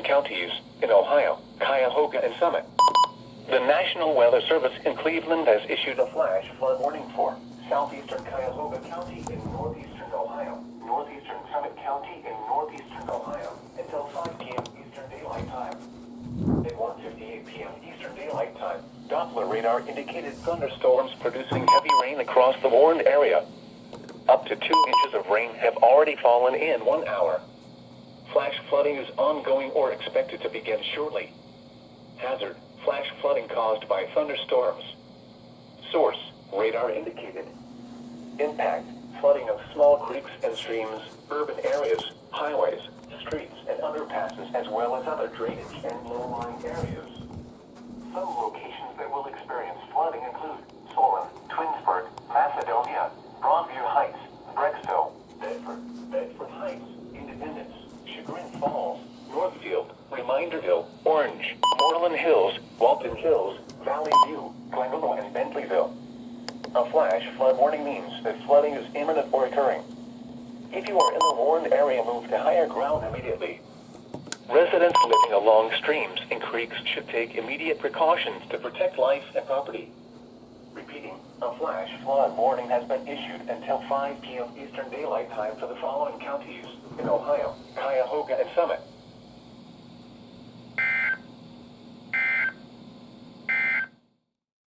counties in Ohio, Cuyahoga, and Summit. The National Weather Service in Cleveland has issued a flash flood warning for southeastern Cuyahoga County in northeastern Ohio, northeastern Summit County in northeastern Ohio until 5 p.m. Eastern Daylight Time. At 1:58 p.m. Eastern Daylight Time, Doppler radar indicated thunderstorms producing heavy rain across the warned area. Up to 2 inches of rain have already fallen in 1 hour. Flash flooding is ongoing or expected to begin shortly. Hazard: flash flooding caused by thunderstorms. Source: radar indicated. Impact: flooding of small creeks and streams, urban areas, highways, streets, and underpasses, as well as other drainage and low-lying areas. Some locations that will experience flooding include Solon, Twinsburg, Macedonia, Broadview Heights, Brecksville, Bedford Heights, Independence, Chagrin Falls, Northfield, Reminderville, Orange, Moreland Hills, Walton Hills, Valley View, Glendale, and Bentleyville. A flash flood warning means that flooding is imminent or occurring. If you are in the warned area, move to higher ground immediately. Residents living along streams and creeks should take immediate precautions to protect life and property. Repeating, a flash flood warning has been issued until 5 p.m. Eastern Daylight Time for the following counties in Ohio, Cuyahoga, and Summit.